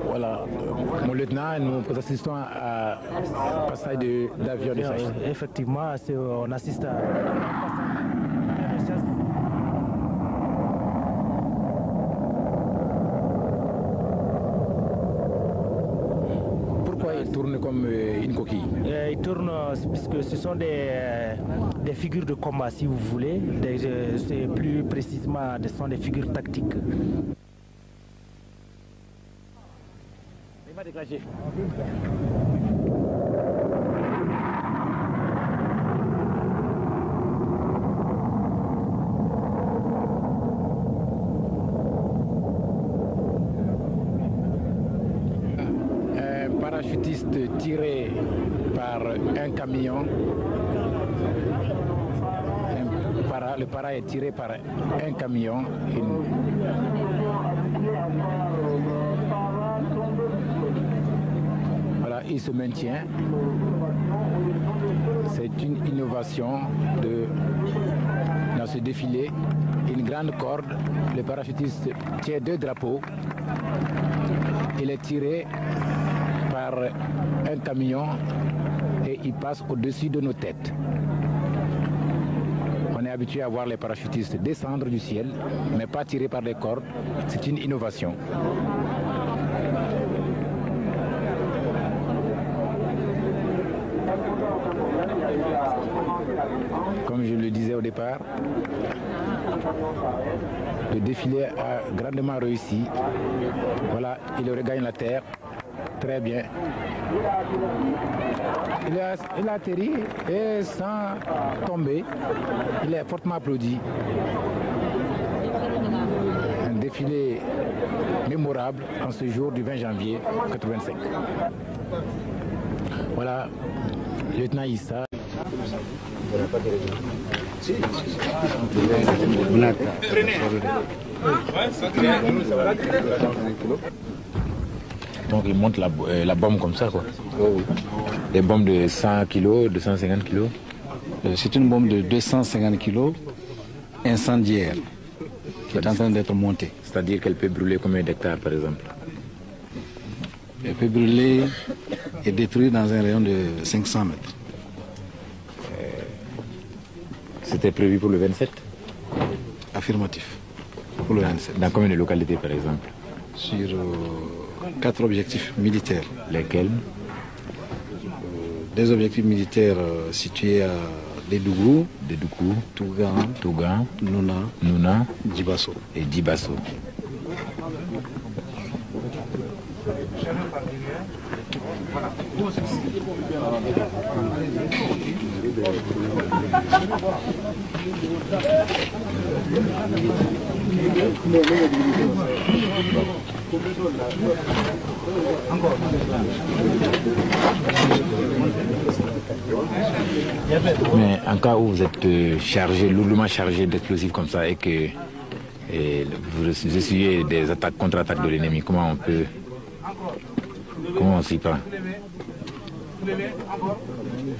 Voilà, mon lieutenant, nous assistons à passage d'avion de chasse. Effectivement, on assiste à Pourquoi il tourne comme une coquille? Il tourne puisque ce sont des figures de combat, si vous voulez. C'est plus précisément, ce sont des figures tactiques. Il va déclencher. Un parachutiste tiré par un camion. Le para est tiré par un camion. Voilà, il se maintient. C'est une innovation dans ce défilé. Une grande corde. Le parachutiste tient 2 drapeaux. Il est tiré par un camion et il passe au-dessus de nos têtes. On est habitué à voir les parachutistes descendre du ciel, mais pas tirés par des cordes. C'est une innovation. Comme je le disais au départ, le défilé a grandement réussi. Voilà, il regagne la terre. Très bien. Il a atterri et sans tomber, il est fortement applaudi. Un défilé mémorable en ce jour du 20 janvier 1985. Voilà, lieutenant Issa. Donc il monte la bombe comme ça, quoi. Oh, oui. Des bombes de 100 kg, de 150 kg. C'est une bombe de 250 kg incendiaire qui est en train d'être montée. C'est-à-dire qu'elle peut brûler combien d'hectares, par exemple? Elle peut brûler et détruire dans un rayon de 500 mètres. C'était prévu pour le 27? Affirmatif. Pour le 27. Dans combien de localités, par exemple? Sur 4 objectifs militaires. Lesquels? Des objectifs militaires situés à Dédougou, Tougan, Nouna, Djibasso. Et Djibasso. Mais en cas où vous êtes chargé, lourdement chargé d'explosifs comme ça et que vous essuyez des attaques, contre-attaques de l'ennemi, comment on s'y prend?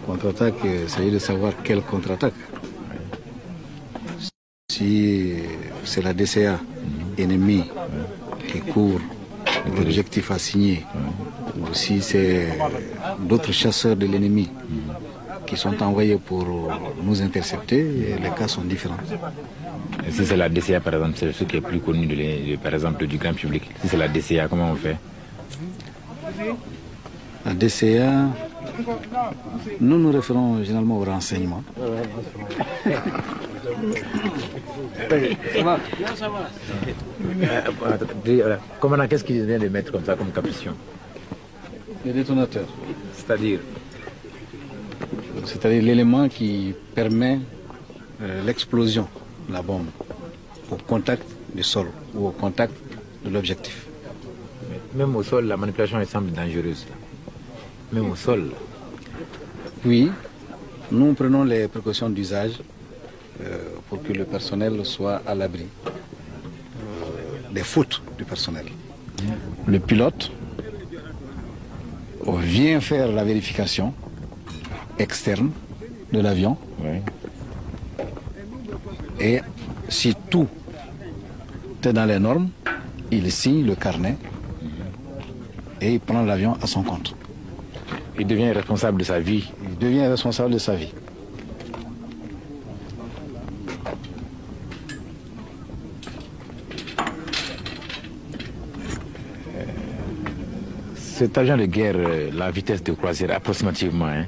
Contre-attaque, il s'agit de savoir quelle contre-attaque. Si c'est la DCA ennemie qui couvre l'objectif assigné, ou si c'est d'autres chasseurs de l'ennemi qui sont envoyés pour nous intercepter, les cas sont différents. Et si c'est la DCA, par exemple, c'est ce qui est plus connu, par exemple, du grand public. Si c'est la DCA, comment on fait? La DCA, nous nous référons généralement aux renseignements. Commandant, qu'est-ce qu'il vient de mettre comme ça, comme capuchon? Les détonateurs. C'est-à-dire? c'est-à-dire l'élément qui permet l'explosion de la bombe au contact du sol ou au contact de l'objectif. Même au sol, la manipulation elle semble dangereuse. Même au sol. Oui, nous prenons les précautions d'usage pour que le personnel soit à l'abri des fautes du personnel. Le pilote vient faire la vérification externe de l'avion. Oui. Et si tout est dans les normes, il signe le carnet et il prend l'avion à son compte. Il devient responsable de sa vie. Il devient responsable de sa vie. Cet avion de guerre, la vitesse de croisière approximativement, hein?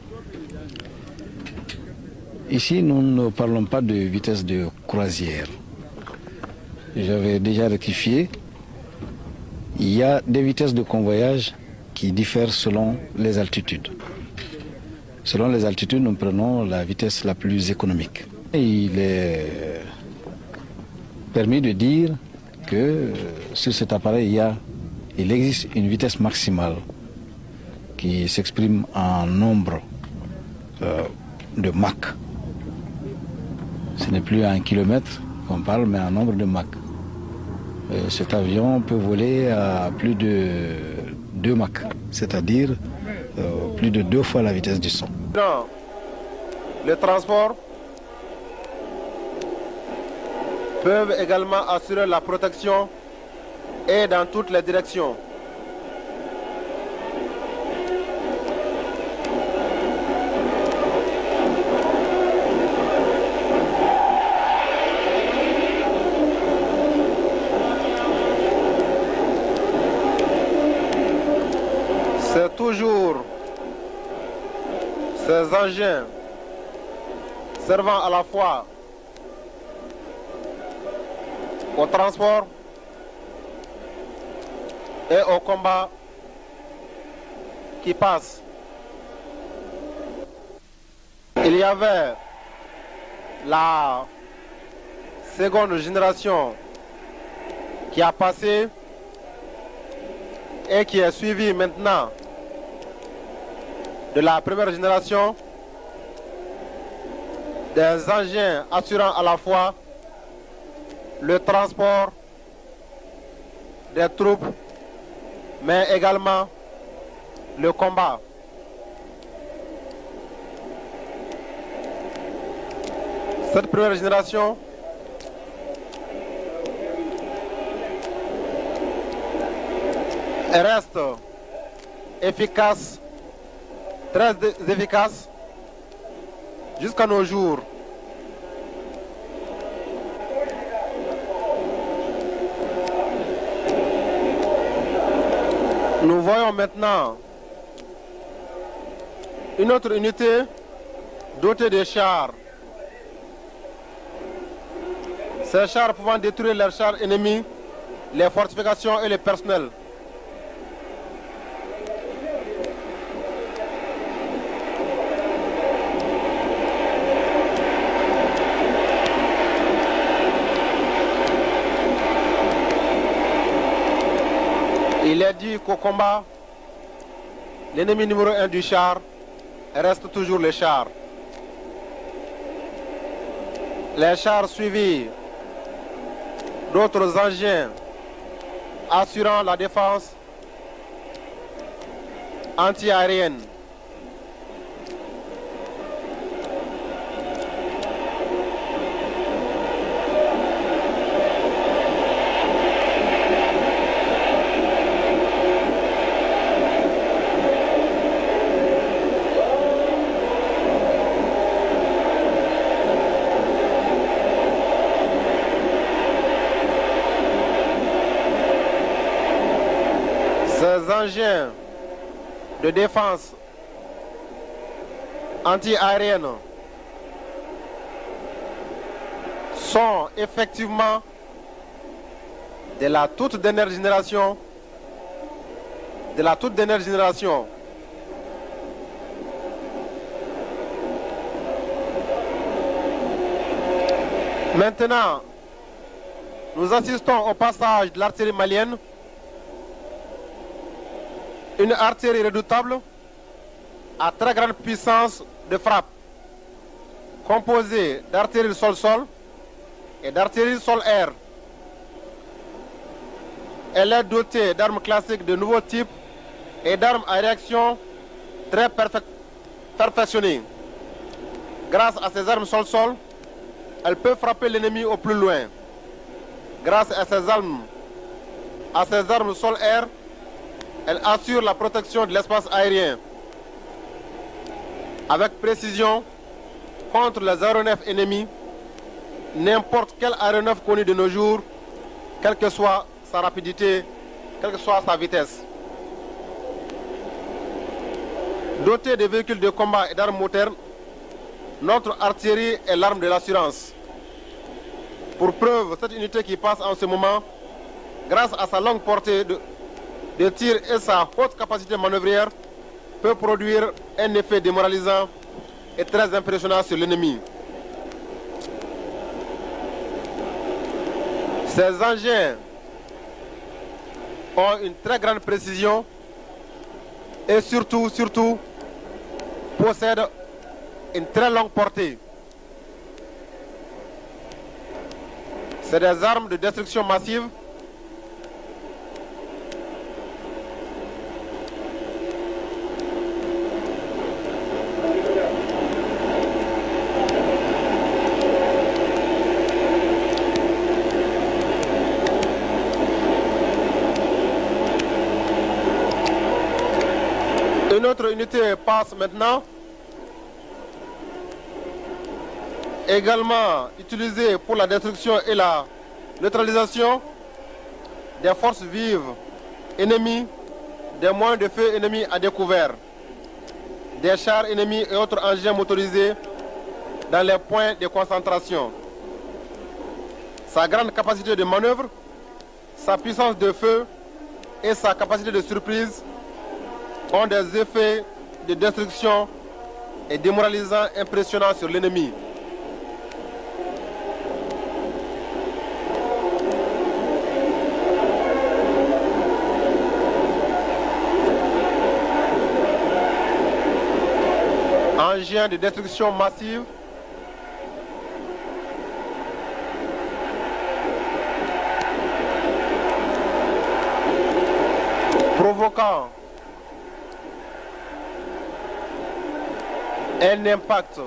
Ici, nous ne parlons pas de vitesse de croisière. J'avais déjà rectifié. Il y a des vitesses de convoyage qui diffèrent selon les altitudes. Selon les altitudes, nous prenons la vitesse la plus économique. Et il est permis de dire que sur cet appareil, il existe une vitesse maximale qui s'exprime en nombre de Mach. Ce n'est plus un kilomètre qu'on parle, mais un nombre de Mach. Cet avion peut voler à plus de 2 Mach, c'est-à-dire plus de 2 fois la vitesse du son. Dans le transport peuvent également assurer la protection et dans toutes les directions. C'est toujours ces engins servant à la fois au transport et au combat qui passent. Il y avait la seconde génération qui a passé et qui est suivie maintenant de la première génération des engins assurant à la fois le transport des troupes, mais également le combat. Cette première génération reste efficace, très efficace jusqu'à nos jours. Nous voyons maintenant une autre unité dotée de chars. Ces chars pouvant détruire les chars ennemis, les fortifications et le personnel. Il est dit qu'au combat, l'ennemi numéro 1 du char reste toujours le char. Les chars suivis d'autres engins assurant la défense anti-aérienne. Ces engins de défense anti-aérienne sont effectivement de la toute dernière génération, Maintenant, nous assistons au passage de l'artillerie malienne, une artillerie redoutable à très grande puissance de frappe, composée d'artillerie sol-sol et d'artillerie sol-air. Elle est dotée d'armes classiques de nouveau type et d'armes à réaction très perfectionnées. Grâce à ces armes sol-sol, elle peut frapper l'ennemi au plus loin. Grâce à ces armes sol-air, elle assure la protection de l'espace aérien avec précision contre les aéronefs ennemis, n'importe quel aéronef connu de nos jours, quelle que soit sa rapidité, quelle que soit sa vitesse. Dotée de véhicules de combat et d'armes modernes, notre artillerie est l'arme de l'assurance. Pour preuve, cette unité qui passe en ce moment, grâce à sa longue portée de tir et sa haute capacité manœuvrière, peut produire un effet démoralisant et très impressionnant sur l'ennemi. Ces engins ont une très grande précision et surtout possèdent une très longue portée. C'est des armes de destruction massive Une autre unité passe maintenant, également utilisée pour la destruction et la neutralisation des forces vives ennemies, des moyens de feu ennemis à découvert, des chars ennemis et autres engins motorisés dans les points de concentration. Sa grande capacité de manœuvre, sa puissance de feu et sa capacité de surprise ont des effets de destruction et démoralisants impressionnants sur l'ennemi. Engins de destruction massive provoquant un impact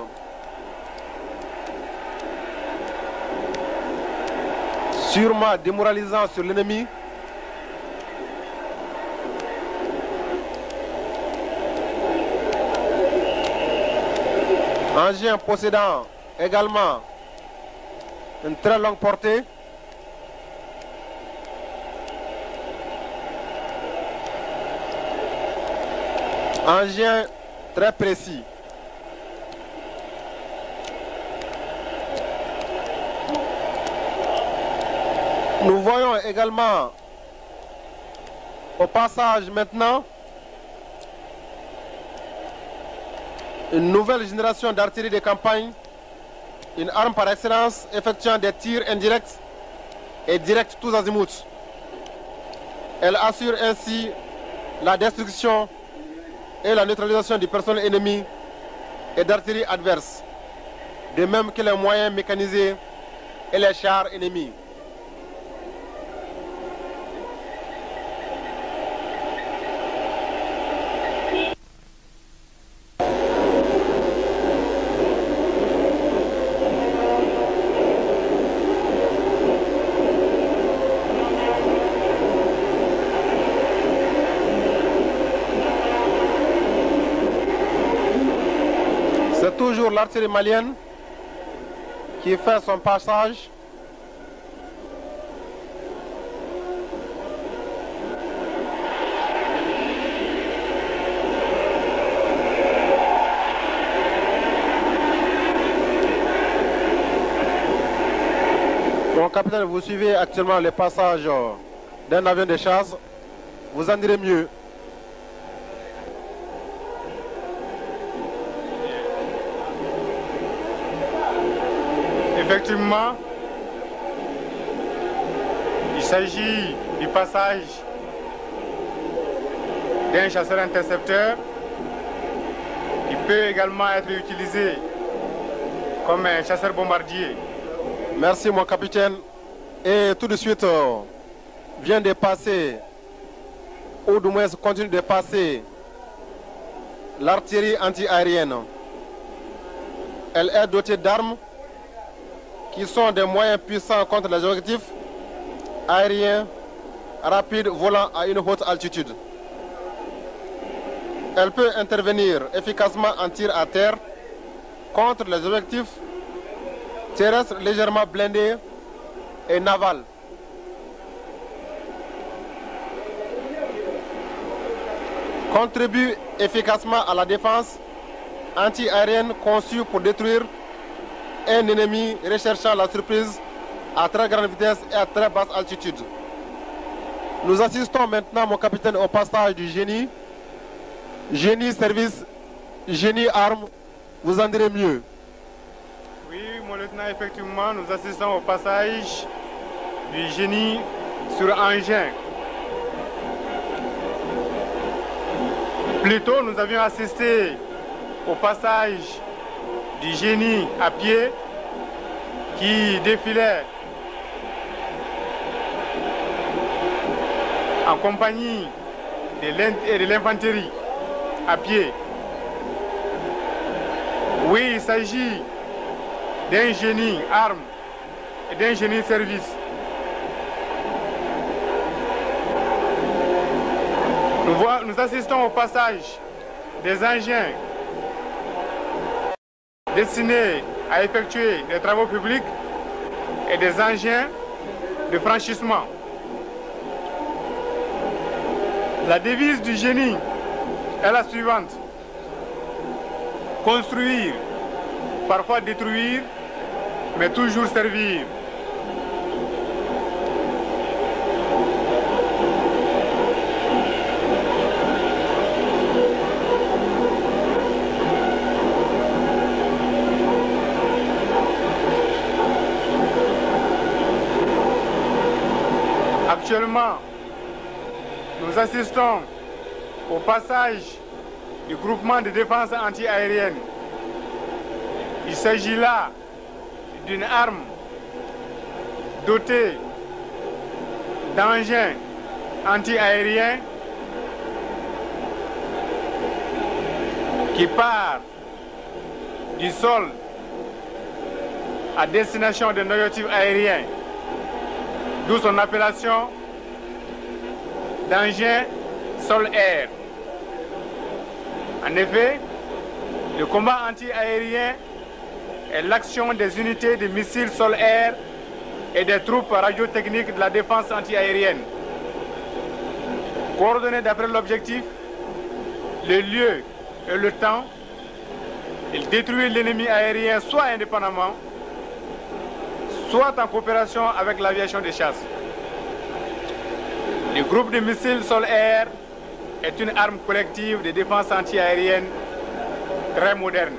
sûrement démoralisant sur l'ennemi. Engin possédant également une très longue portée. Engin très précis. Nous voyons également au passage maintenant une nouvelle génération d'artillerie de campagne, une arme par excellence effectuant des tirs indirects et directs tous azimuts. Elle assure ainsi la destruction et la neutralisation du personnel ennemi et d'artillerie adverse, de même que les moyens mécanisés et les chars ennemis. C'est toujours l'artillerie malienne qui fait son passage. Mon capitaine, vous suivez actuellement le passage d'un avion de chasse. Vous en direz mieux. Effectivement, s'agit du passage d'un chasseur-intercepteur. Il peut également être utilisé comme un chasseur-bombardier. Merci mon capitaine. Et tout de suite, vient de passer, ou du moins continue de passer, l'artillerie anti-aérienne. Elle est dotée d'armes qui sont des moyens puissants contre les objectifs aériens rapides volant à une haute altitude. Elle peut intervenir efficacement en tir à terre contre les objectifs terrestres légèrement blindés et navals. Contribue efficacement à la défense anti-aérienne conçue pour détruire un ennemi recherchant la surprise à très grande vitesse et à très basse altitude. Nous assistons maintenant, mon capitaine, au passage du génie. Génie service, génie arme, vous en direz mieux. Oui, mon lieutenant, effectivement, nous assistons au passage du génie sur engin. Plus tôt, nous avions assisté au passage du génie à pied qui défilait en compagnie de l'infanterie à pied. Oui, il s'agit d'un génie arme et d'un génie service. Nous assistons au passage des engins destinés à effectuer des travaux publics et des engins de franchissement. La devise du génie est la suivante: construire, parfois détruire, mais toujours servir. Actuellement, nous assistons au passage du groupement de défense anti-aérienne. Il s'agit là d'une arme dotée d'engins anti-aériens qui part du sol à destination d'un objectif aérien, d'où son appellation d'engin sol-air. En effet, le combat anti-aérien est l'action des unités de missiles sol-air et des troupes radiotechniques de la défense anti-aérienne. Coordonnées d'après l'objectif, le lieu et le temps, il détruit l'ennemi aérien soit indépendamment, soit en coopération avec l'aviation de chasse. Le groupe de missiles sol-air est une arme collective de défense anti-aérienne très moderne.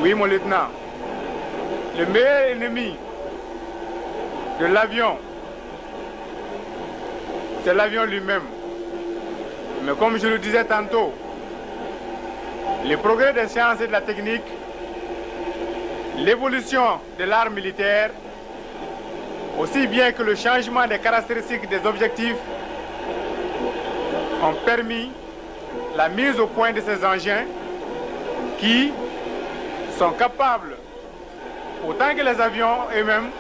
Oui, mon lieutenant, le meilleur ennemi de l'avion, c'est l'avion lui-même. Mais comme je le disais tantôt, les progrès des sciences et de la technique, l'évolution de l'arme militaire, aussi bien que le changement des caractéristiques des objectifs, ont permis la mise au point de ces engins qui sont capables, autant que les avions eux-mêmes,